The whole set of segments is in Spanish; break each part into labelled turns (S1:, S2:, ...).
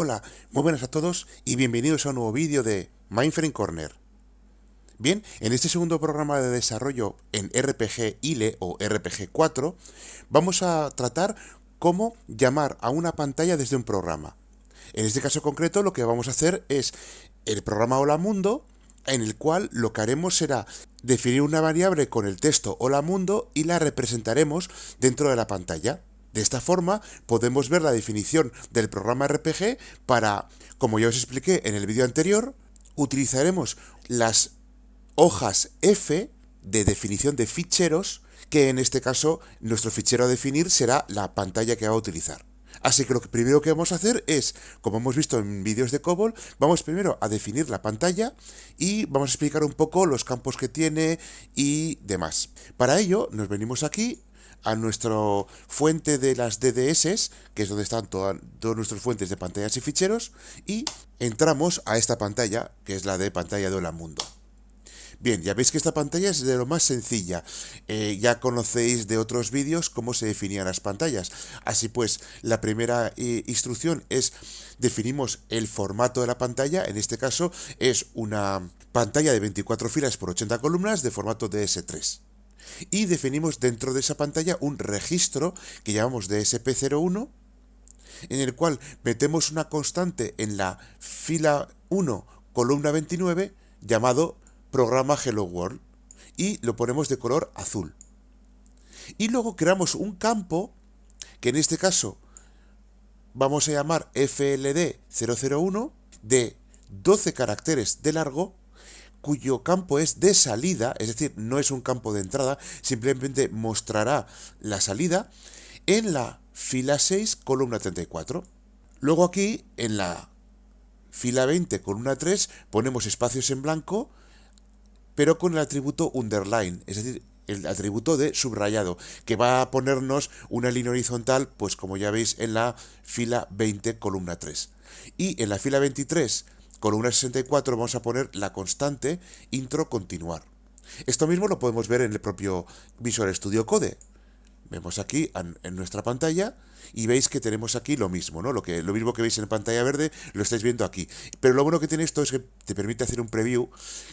S1: Hola, muy buenas a todos y bienvenidos a un nuevo vídeo de Mindframe Corner. Bien, en este segundo programa de desarrollo en RPG ILE o RPG 4 vamos a tratar cómo llamar a una pantalla desde un programa. En este caso concreto lo que vamos a hacer es el programa Hola Mundo, en el cual lo que haremos será definir una variable con el texto Hola Mundo y la representaremos dentro de la pantalla. De esta forma podemos ver la definición del programa RPG para, como ya os expliqué en el vídeo anterior, utilizaremos las hojas F de definición de ficheros, que en este caso nuestro fichero a definir será la pantalla que va a utilizar. Así que lo primero que vamos a hacer es, como hemos visto en vídeos de COBOL, vamos primero a definir la pantalla y vamos a explicar un poco los campos que tiene y demás. Para ello nos venimos aquí a nuestra fuente de las DDS, que es donde están todas nuestras fuentes de pantallas y ficheros, y entramos a esta pantalla, que es la de pantalla de Hola Mundo. Bien, ya veis que esta pantalla es de lo más sencilla. Ya conocéis de otros vídeos cómo se definían las pantallas. Así pues, la primera instrucción es definimos el formato de la pantalla. En este caso es una pantalla de 24 filas por 80 columnas de formato DS3. Y definimos dentro de esa pantalla un registro que llamamos DSP01, en el cual metemos una constante en la fila 1, columna 29, llamado programa Hello World, y lo ponemos de color azul. Y luego creamos un campo que en este caso vamos a llamar FLD001 de 12 caracteres de largo, cuyo campo es de salida, es decir, no es un campo de entrada, simplemente mostrará la salida en la fila 6, columna 34. Luego aquí, en la fila 20, columna 3, ponemos espacios en blanco, pero con el atributo underline, es decir, el atributo de subrayado, que va a ponernos una línea horizontal, pues como ya veis, en la fila 20, columna 3. Y en la fila 23, columna 64, vamos a poner la constante intro continuar. Esto mismo lo podemos ver en el propio Visual Studio Code. Vemos aquí en nuestra pantalla y veis que tenemos aquí lo mismo, ¿no? Lo mismo que veis en pantalla verde lo estáis viendo aquí. Pero lo bueno que tiene esto es que te permite hacer un preview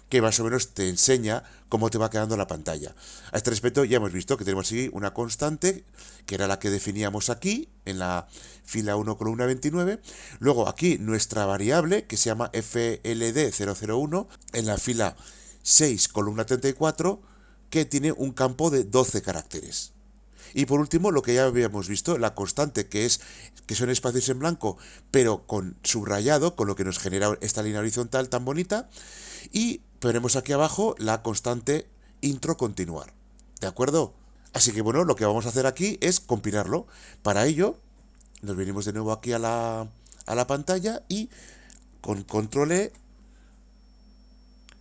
S1: que más o menos te enseña cómo te va quedando la pantalla. A este respecto ya hemos visto que tenemos aquí una constante, que era la que definíamos aquí, en la fila 1, columna 29. Luego aquí nuestra variable, que se llama FLD001, en la fila 6, columna 34, que tiene un campo de 12 caracteres. Y por último, lo que ya habíamos visto, la constante, que son espacios en blanco, pero con subrayado, con lo que nos genera esta línea horizontal tan bonita. Y tenemos aquí abajo la constante intro continuar. ¿De acuerdo? Así que bueno, lo que vamos a hacer aquí es compilarlo. Para ello, nos venimos de nuevo aquí a la pantalla y con control E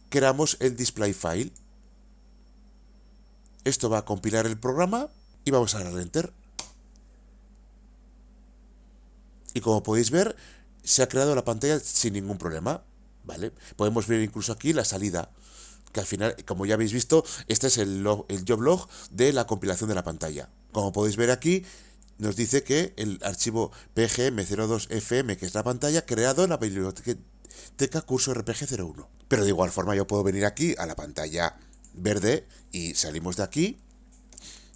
S1: creamos el display file. Esto va a compilar el programa y vamos a darle enter. Y como podéis ver, se ha creado la pantalla sin ningún problema, ¿vale? Podemos ver incluso aquí la salida, que al final, como ya habéis visto, este es el job log de la compilación de la pantalla. Como podéis ver aquí, nos dice que el archivo pgm02fm, que es la pantalla, creado en la biblioteca curso RPG01. Pero de igual forma yo puedo venir aquí a la pantalla verde y salimos de aquí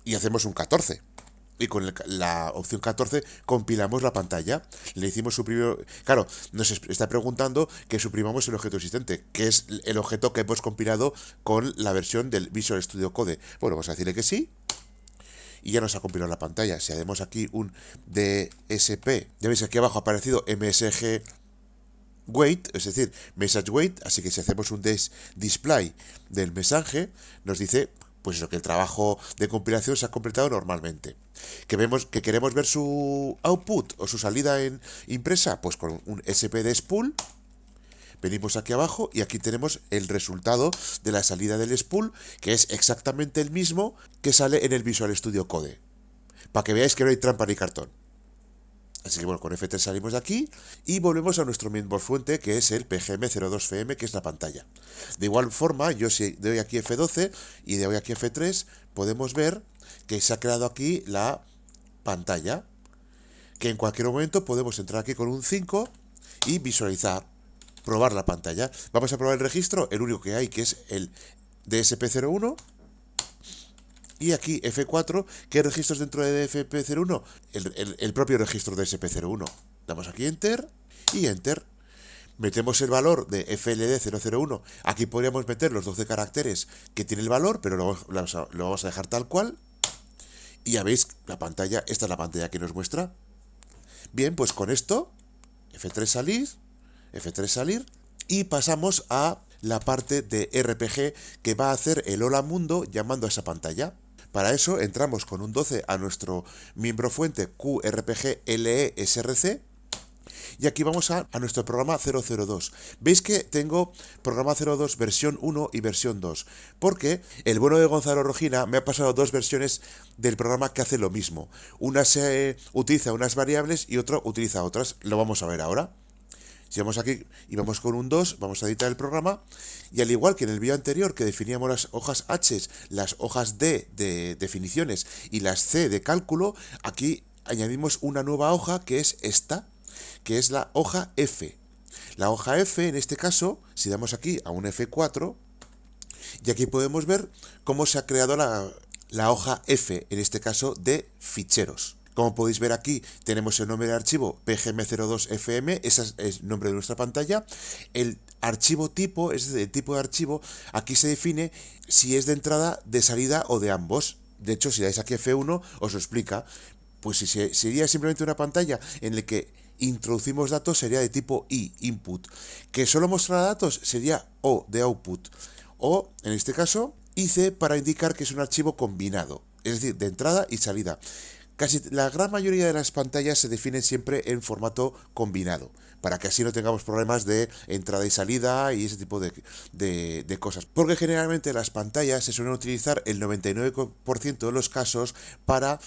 S1: y hacemos un 14. Y con la opción 14 compilamos la pantalla. Le hicimos suprimir. Claro, nos está preguntando que suprimamos el objeto existente, que es el objeto que hemos compilado con la versión del Visual Studio Code. Bueno, vamos a decirle que sí. Y ya nos ha compilado la pantalla. Si hacemos aquí un DSP, ya veis aquí abajo ha aparecido MSG wait, es decir, message wait. Así que si hacemos un display del mensaje, nos dice pues eso, que el trabajo de compilación se ha completado normalmente. Que queremos ver su output o su salida en impresa, pues con un SPD spool. Venimos aquí abajo y aquí tenemos el resultado de la salida del spool, que es exactamente el mismo que sale en el Visual Studio Code. Para que veáis que no hay trampa ni cartón. Así que bueno, con F3 salimos de aquí y volvemos a nuestro mainboard fuente, que es el PGM02FM, que es la pantalla. De igual forma, yo si doy aquí F12 y doy aquí F3, podemos ver que se ha creado aquí la pantalla, que en cualquier momento podemos entrar aquí con un 5 y visualizar, probar la pantalla. Vamos a probar el registro, el único que hay, que es el DSP01. Y aquí F4, ¿qué registros dentro de DSP01? El propio registro DSP01. Damos aquí Enter y Enter. Metemos el valor de FLD001. Aquí podríamos meter los 12 caracteres que tiene el valor, pero lo vamos a dejar tal cual. Y ya veis la pantalla, esta es la pantalla que nos muestra. Bien, pues con esto, F3 salir, F3 salir, y pasamos a la parte de RPG que va a hacer el hola mundo llamando a esa pantalla. Para eso entramos con un 12 a nuestro miembro fuente QRPG-LE-SRC. Y aquí vamos a nuestro programa 002. Veis que tengo programa 02 versión 1 y versión 2. Porque el bueno de Gonzalo Rojina me ha pasado dos versiones del programa que hace lo mismo. Una se utiliza unas variables y otra utiliza otras. Lo vamos a ver ahora. Si vamos aquí y vamos con un 2, vamos a editar el programa. Y al igual que en el vídeo anterior que definíamos las hojas H, las hojas D de definiciones y las C de cálculo, aquí añadimos una nueva hoja que es esta, que es la hoja F. La hoja F, en este caso, si damos aquí a un F4, y aquí podemos ver cómo se ha creado la hoja F, en este caso de ficheros. Como podéis ver aquí, tenemos el nombre del archivo pgm02fm, ese es el nombre de nuestra pantalla. El archivo tipo, es decir, el tipo de archivo, aquí se define si es de entrada, de salida o de ambos. De hecho, si dais aquí F1, os lo explica. Pues si sería simplemente una pantalla en la que introducimos datos, sería de tipo I, input. Que solo mostrará datos, sería O, de output. O, en este caso, IC para indicar que es un archivo combinado, es decir, de entrada y salida. Casi la gran mayoría de las pantallas se definen siempre en formato combinado, para que así no tengamos problemas de entrada y salida y ese tipo de cosas. Porque generalmente las pantallas se suelen utilizar el 99% de los casos para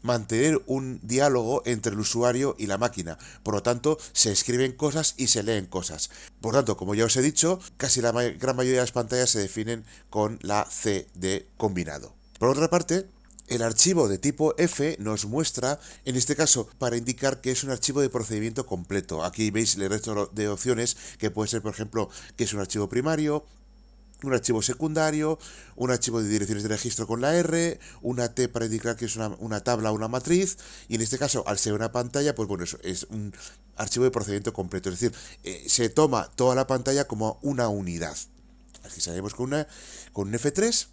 S1: mantener un diálogo entre el usuario y la máquina. Por lo tanto, se escriben cosas y se leen cosas. Por lo tanto, como ya os he dicho, casi la gran mayoría de las pantallas se definen con la C de combinado. Por otra parte, el archivo de tipo F nos muestra, en este caso, para indicar que es un archivo de procedimiento completo. Aquí veis el resto de opciones, que puede ser, por ejemplo, que es un archivo primario, un archivo secundario, un archivo de direcciones de registro con la R, una T para indicar que es una tabla o una matriz, y en este caso, al ser una pantalla, pues bueno, es un archivo de procedimiento completo, es decir, se toma toda la pantalla como una unidad. Aquí salimos con un F3.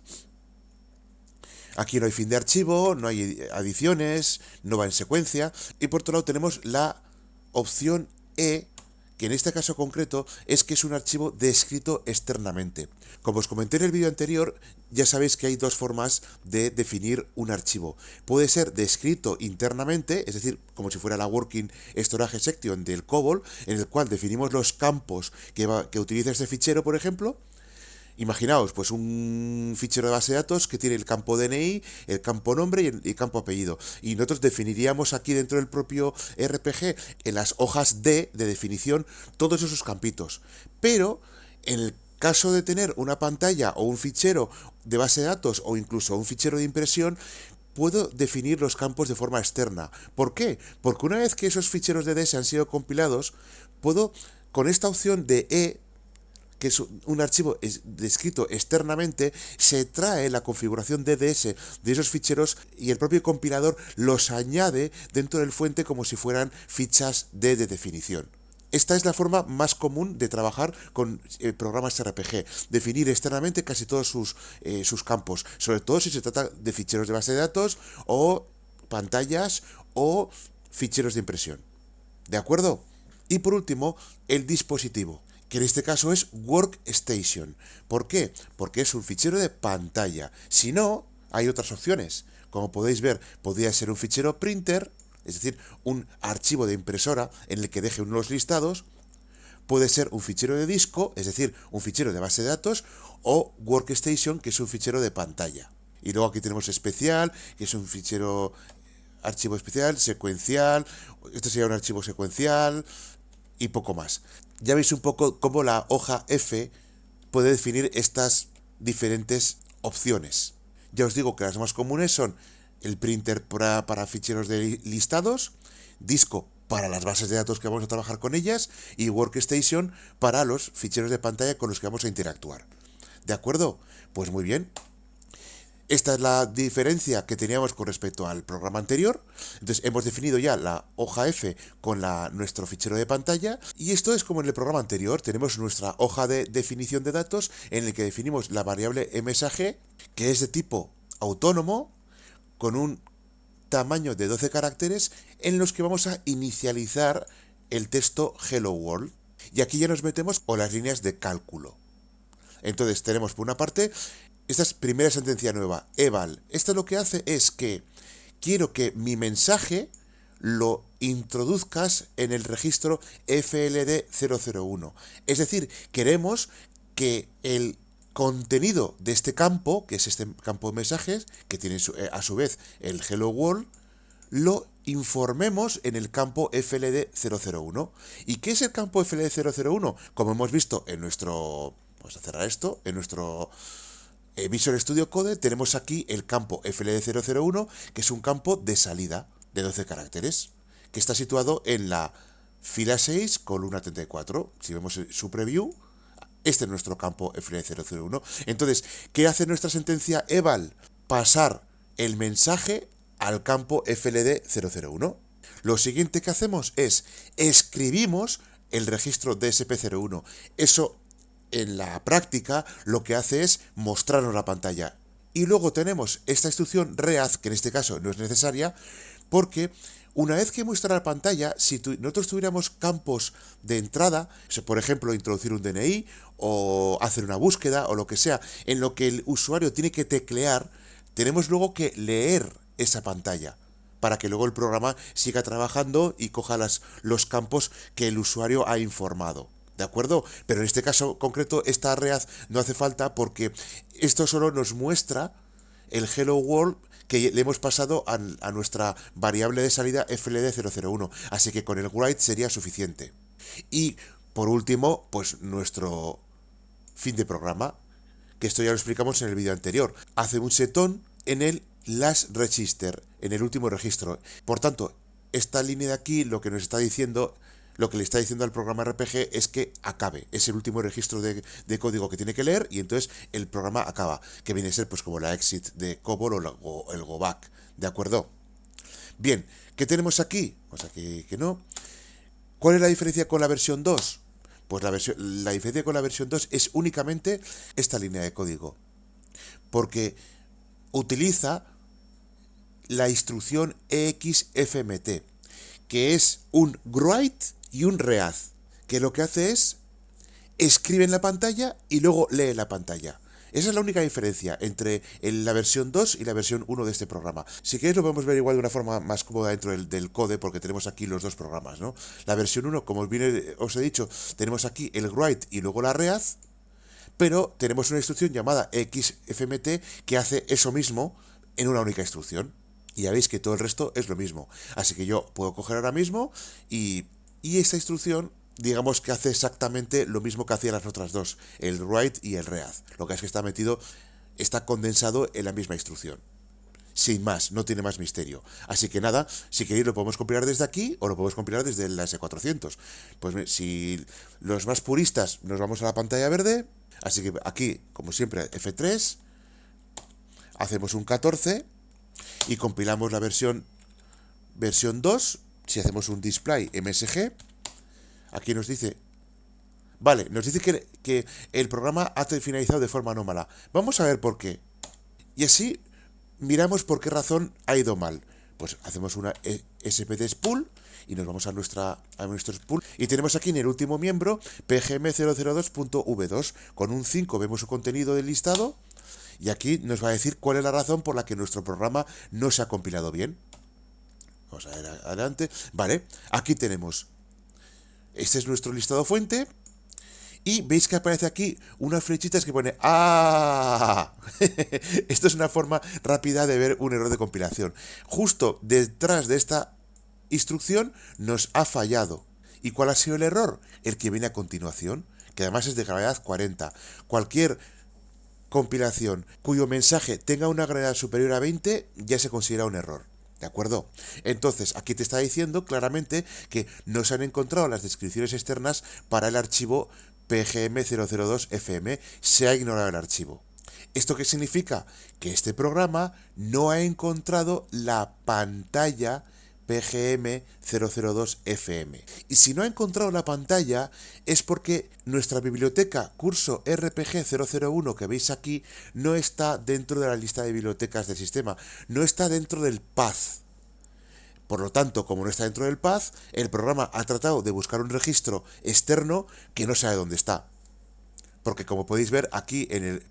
S1: Aquí no hay fin de archivo, no hay adiciones, no va en secuencia. Y por otro lado tenemos la opción E, que en este caso concreto es que es un archivo descrito externamente. Como os comenté en el vídeo anterior, ya sabéis que hay dos formas de definir un archivo. Puede ser descrito internamente, es decir, como si fuera la Working Storage Section del COBOL, en el cual definimos los campos que utiliza este fichero, por ejemplo. Imaginaos, pues un fichero de base de datos que tiene el campo DNI, el campo nombre y el campo apellido. Y nosotros definiríamos aquí dentro del propio RPG, en las hojas D de definición, todos esos campitos. Pero en el caso de tener una pantalla o un fichero de base de datos o incluso un fichero de impresión, puedo definir los campos de forma externa. ¿Por qué? Porque una vez que esos ficheros de DS han sido compilados, puedo, con esta opción de E, que es un archivo descrito externamente, se trae la configuración DDS de esos ficheros y el propio compilador los añade dentro del fuente como si fueran fichas de definición. Esta es la forma más común de trabajar con programas RPG, definir externamente casi todos sus campos, sobre todo si se trata de ficheros de base de datos o pantallas o ficheros de impresión. ¿De acuerdo? Y por último, el dispositivo, que en este caso es Workstation. ¿Por qué? Porque es un fichero de pantalla. Si no, hay otras opciones. Como podéis ver, podría ser un fichero printer, es decir, un archivo de impresora en el que deje unos listados. Puede ser un fichero de disco, es decir, un fichero de base de datos, o Workstation, que es un fichero de pantalla. Y luego aquí tenemos especial, que es un fichero, archivo especial, secuencial, esto sería un archivo secuencial y poco más. Ya veis un poco cómo la hoja F puede definir estas diferentes opciones. Ya os digo que las más comunes son el printer para ficheros de listados, disco para las bases de datos que vamos a trabajar con ellas y Workstation para los ficheros de pantalla con los que vamos a interactuar. ¿De acuerdo? Pues muy bien. Esta es la diferencia que teníamos con respecto al programa anterior. Entonces hemos definido ya la hoja F con nuestro fichero de pantalla. Y esto es como en el programa anterior. Tenemos nuestra hoja de definición de datos en el que definimos la variable msg, que es de tipo autónomo, con un tamaño de 12 caracteres en los que vamos a inicializar el texto Hello World. Y aquí ya nos metemos con las líneas de cálculo. Entonces tenemos por una parte esta es primera sentencia nueva, eval. Esto lo que hace es que quiero que mi mensaje lo introduzcas en el registro FLD001. Es decir, queremos que el contenido de este campo, que es este campo de mensajes, que tiene a su vez el Hello World, lo informemos en el campo FLD001. ¿Y qué es el campo FLD001? Como hemos visto en nuestro... Vamos a cerrar esto, en nuestro Visual Studio Code tenemos aquí el campo FLD001, que es un campo de salida de 12 caracteres, que está situado en la fila 6, columna 34. Si vemos su preview, este es nuestro campo FLD001. Entonces, ¿qué hace nuestra sentencia eval? Pasar el mensaje al campo FLD001. Lo siguiente que hacemos es escribimos el registro DSP01. Eso en la práctica lo que hace es mostrarnos la pantalla. Y luego tenemos esta instrucción read, que en este caso no es necesaria, porque una vez que muestra la pantalla, si nosotros tuviéramos campos de entrada, por ejemplo, introducir un DNI o hacer una búsqueda o lo que sea, en lo que el usuario tiene que teclear, tenemos luego que leer esa pantalla para que luego el programa siga trabajando y coja los campos que el usuario ha informado. ¿De acuerdo? Pero en este caso concreto, esta read no hace falta porque esto solo nos muestra el Hello World que le hemos pasado a nuestra variable de salida FLD001. Así que con el write sería suficiente. Y por último, pues nuestro fin de programa, que esto ya lo explicamos en el vídeo anterior. Hace un setón en el last register, en el último registro. Por tanto, esta línea de aquí lo que nos está diciendo... Lo que le está diciendo al programa RPG es que acabe. Es el último registro de código que tiene que leer y entonces el programa acaba. Que viene a ser pues como la exit de COBOL o el go back. ¿De acuerdo? Bien, ¿qué tenemos aquí? Pues aquí que no. ¿Cuál es la diferencia con la versión 2? Pues la diferencia con la versión 2 es únicamente esta línea de código. Porque utiliza la instrucción EXFMT, que es un write y un read, que lo que hace es escribe en la pantalla y luego lee la pantalla. Esa es la única diferencia entre la versión 2 y la versión 1 de este programa. Si queréis lo podemos ver igual de una forma más cómoda dentro del code, porque tenemos aquí los dos programas, ¿no? La versión 1, como os he dicho, tenemos aquí el write y luego la read, pero tenemos una instrucción llamada XFMT que hace eso mismo en una única instrucción. Y ya veis que todo el resto es lo mismo. Así que yo puedo coger ahora mismo y esta instrucción, digamos que hace exactamente lo mismo que hacían las otras dos, el write y el read. Lo que es que está condensado en la misma instrucción. Sin más, no tiene más misterio. Así que nada, si queréis lo podemos compilar desde aquí o lo podemos compilar desde la S400. Pues si los más puristas nos vamos a la pantalla verde, así que aquí, como siempre, F3, hacemos un 14 y compilamos la versión 2. Si hacemos un display MSG, aquí nos dice, vale, nos dice que el programa ha finalizado de forma anómala. Vamos a ver por qué. Y así miramos por qué razón ha ido mal. Pues hacemos una spd spool y nos vamos a nuestro spool y tenemos aquí en el último miembro pgm002.v2. Con un 5 vemos su contenido del listado y aquí nos va a decir cuál es la razón por la que nuestro programa no se ha compilado bien. Vamos a ver adelante. Vale, aquí tenemos. Este es nuestro listado fuente. Y veis que aparece aquí unas flechitas que pone ¡ah! Esto es una forma rápida de ver un error de compilación. Justo detrás de esta instrucción nos ha fallado. ¿Y cuál ha sido el error? El que viene a continuación, que además es de gravedad 40. Cualquier compilación cuyo mensaje tenga una gravedad superior a 20 ya se considera un error. ¿De acuerdo? Entonces, aquí te está diciendo claramente que no se han encontrado las descripciones externas para el archivo PGM002FM. Se ha ignorado el archivo. ¿Esto qué significa? Que este programa no ha encontrado la pantalla PGM002FM. Y si no ha encontrado la pantalla es porque nuestra biblioteca curso RPG001 que veis aquí no está dentro de la lista de bibliotecas del sistema, no está dentro del path. Por lo tanto, como no está dentro del path, el programa ha tratado de buscar un registro externo que no sabe dónde está. Porque como podéis ver, aquí en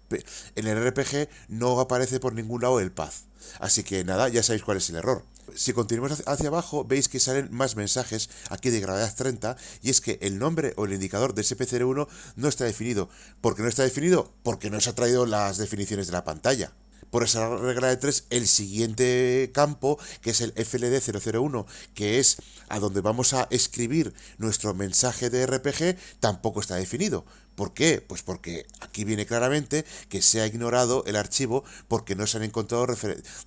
S1: el RPG no aparece por ningún lado el path. Así que nada, ya sabéis cuál es el error. Si continuamos hacia abajo, veis que salen más mensajes aquí de gravedad 30, y es que el nombre o el indicador de SP01 no está definido. ¿Por qué no está definido? Porque no se ha traído las definiciones de la pantalla. Por esa regla de 3, el siguiente campo, que es el FLD001, que es a donde vamos a escribir nuestro mensaje de RPG, tampoco está definido. ¿Por qué? Pues porque aquí viene claramente que se ha ignorado el archivo porque no se han encontrado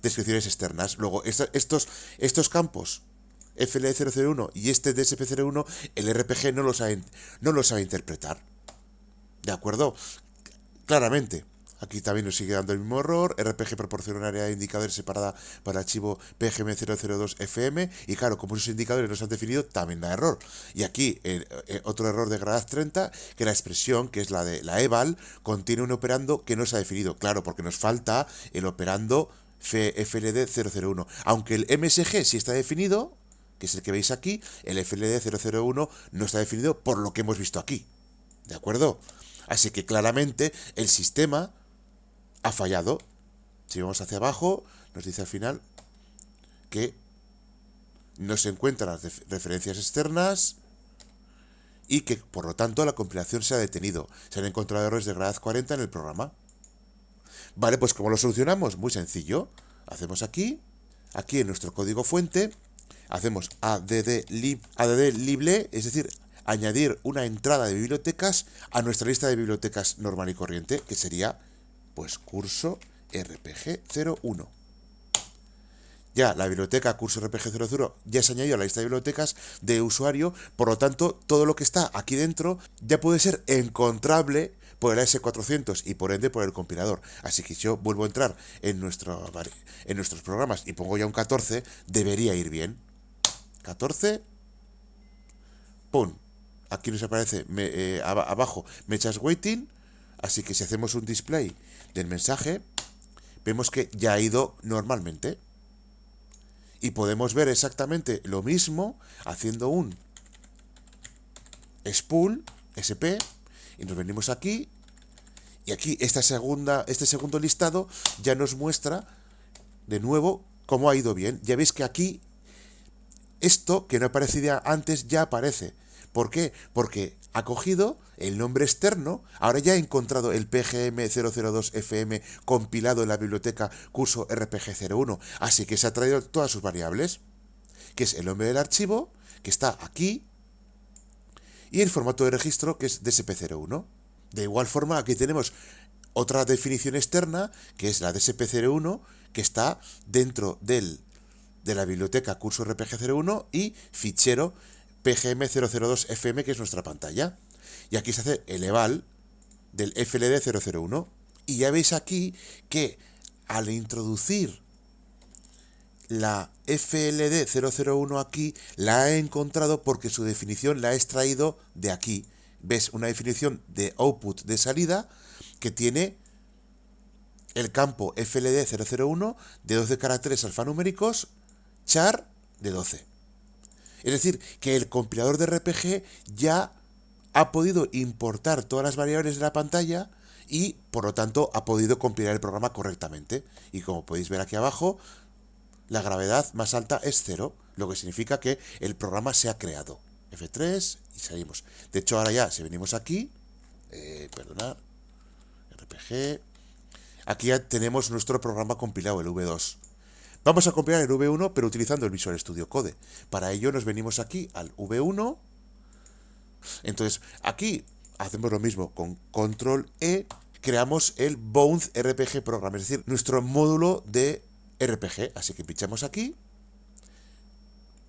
S1: descripciones externas. Luego, estos campos, FLD001 y este DSP01, el RPG no lo sabe interpretar. ¿De acuerdo? Claramente. Aquí también nos sigue dando el mismo error. RPG proporciona un área de indicadores separada para el archivo PGM002FM. Y claro, como esos indicadores no se han definido, también da error. Y aquí otro error de gravedad 30, que la expresión, que es la de la eval, contiene un operando que no se ha definido. Claro, porque nos falta el operando FLD001. Aunque el MSG sí está definido, que es el que veis aquí, el FLD001 no está definido por lo que hemos visto aquí. ¿De acuerdo? Así que claramente el sistema ha fallado. Si vamos hacia abajo, nos dice al final que no se encuentran las referencias externas y que, por lo tanto, la compilación se ha detenido. Se han encontrado errores de gravedad 40 en el programa. Vale, pues ¿cómo lo solucionamos? Muy sencillo. Hacemos aquí en nuestro código fuente, hacemos add-lible, es decir, añadir una entrada de bibliotecas a nuestra lista de bibliotecas normal y corriente, que sería pues curso RPG01. Ya la biblioteca curso RPG00 ya se ha añadido a la lista de bibliotecas de usuario, por lo tanto todo lo que está aquí dentro ya puede ser encontrable por el AS400 y por ende por el compilador. Así que si yo vuelvo a entrar en nuestros programas y pongo ya un 14, debería ir bien. 14, ¡pum! Aquí nos aparece abajo Mechas Waiting, así que si hacemos un display del mensaje, vemos que ya ha ido normalmente. Y podemos ver exactamente lo mismo haciendo un spool, SP, y nos venimos aquí, y aquí este segundo listado ya nos muestra de nuevo cómo ha ido bien. Ya veis que aquí esto que no aparecía antes ya aparece. ¿Por qué? Porque ha cogido el nombre externo, ahora ya ha encontrado el PGM002FM compilado en la biblioteca curso RPG01, así que se ha traído todas sus variables, que es el nombre del archivo, que está aquí, y el formato de registro, que es DSP01. De igual forma, aquí tenemos otra definición externa, que es la DSP01, que está dentro de la biblioteca curso RPG01 y fichero PGM002FM, que es nuestra pantalla. Y aquí se hace el eval del FLD001. Y ya veis aquí que al introducir la FLD001 aquí, la ha encontrado porque su definición la ha extraído de aquí. ¿Ves? Una definición de output de salida que tiene el campo FLD001 de 12 caracteres alfanuméricos, char de 12. Es decir, que el compilador de RPG ya ha podido importar todas las variables de la pantalla y, por lo tanto, ha podido compilar el programa correctamente. Y como podéis ver aquí abajo, la gravedad más alta es 0, lo que significa que el programa se ha creado. F3 y salimos. De hecho, ahora ya, si venimos aquí, perdonad, RPG, aquí ya tenemos nuestro programa compilado, el V2. Vamos a compilar el V1, pero utilizando el Visual Studio Code. Para ello nos venimos aquí al V1. Entonces, aquí hacemos lo mismo con Control E, creamos el Bound RPG Program, es decir, nuestro módulo de RPG. Así que pinchamos aquí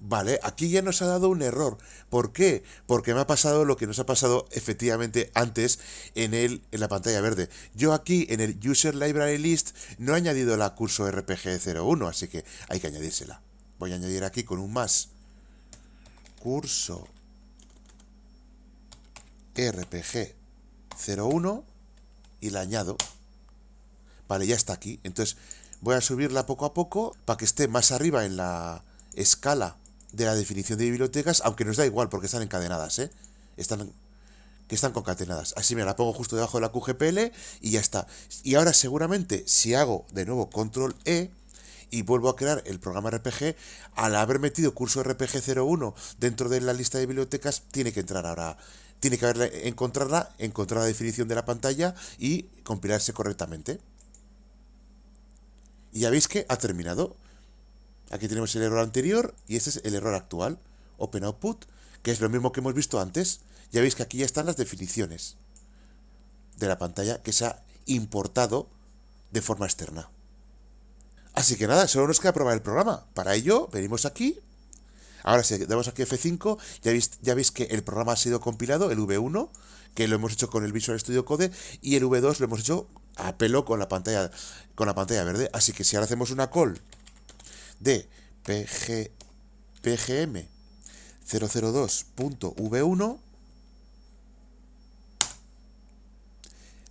S1: Vale, aquí ya nos ha dado un error. ¿Por qué? Porque me ha pasado lo que nos ha pasado efectivamente antes en la pantalla verde. Yo aquí en el User Library List no he añadido la curso RPG01, así que hay que añadírsela. Voy a añadir aquí con un más curso RPG01 y la añado. Vale, ya está aquí. Entonces voy a subirla poco a poco para que esté más arriba en la escala de la definición de bibliotecas, aunque nos da igual porque están encadenadas, ¿eh? Están concatenadas. Así me la pongo justo debajo de la QGPL y ya está. Y ahora seguramente si hago de nuevo control E y vuelvo a crear el programa RPG, al haber metido curso RPG01 dentro de la lista de bibliotecas, tiene que entrar ahora. Tiene que encontrar la definición de la pantalla y compilarse correctamente. Y ya veis que ha terminado. Aquí tenemos el error anterior y este es el error actual. Open Output, que es lo mismo que hemos visto antes. Ya veis que aquí ya están las definiciones de la pantalla que se ha importado de forma externa. Así que nada, solo nos queda probar el programa. Para ello, venimos aquí. Ahora si damos aquí F5, ya veis que el programa ha sido compilado, el V1, que lo hemos hecho con el Visual Studio Code, y el V2 lo hemos hecho a pelo con la pantalla verde. Así que si ahora hacemos una call de pgm 002.v1,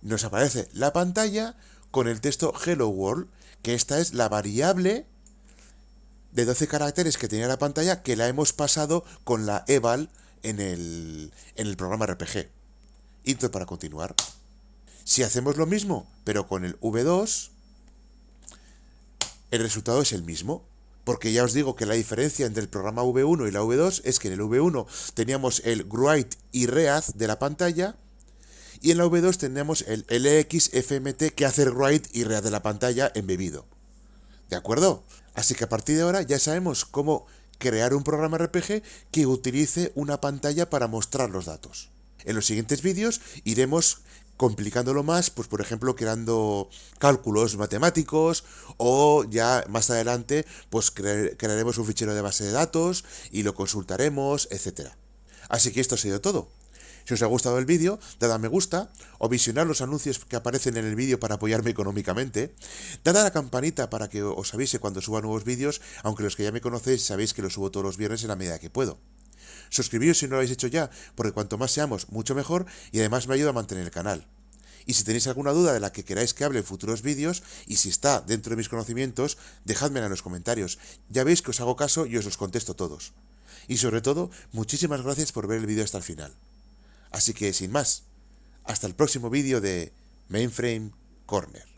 S1: nos aparece la pantalla con el texto Hello World, que esta es la variable de 12 caracteres que tenía la pantalla que la hemos pasado con la eval en el programa RPG. Intro para continuar. Si hacemos lo mismo, pero con el V2, el resultado es el mismo. Porque ya os digo que la diferencia entre el programa V1 y la V2 es que en el V1 teníamos el write y read de la pantalla, y en la V2 tenemos el LXFMT que hace el write y read de la pantalla embebido. ¿De acuerdo? Así que a partir de ahora ya sabemos cómo crear un programa RPG que utilice una pantalla para mostrar los datos. En los siguientes vídeos iremos complicándolo más, pues por ejemplo creando cálculos matemáticos, o ya más adelante pues crearemos un fichero de base de datos y lo consultaremos, etcétera. Así que esto ha sido todo. Si os ha gustado el vídeo, dad a me gusta o visionad los anuncios que aparecen en el vídeo para apoyarme económicamente. Dad a la campanita para que os avise cuando suba nuevos vídeos, aunque los que ya me conocéis sabéis que los subo todos los viernes en la medida que puedo. Suscribíos si no lo habéis hecho ya, porque cuanto más seamos, mucho mejor, y además me ayuda a mantener el canal. Y si tenéis alguna duda de la que queráis que hable en futuros vídeos, y si está dentro de mis conocimientos, dejádmela en los comentarios. Ya veis que os hago caso y os los contesto todos. Y sobre todo, muchísimas gracias por ver el vídeo hasta el final. Así que, sin más, hasta el próximo vídeo de Mainframe Corner.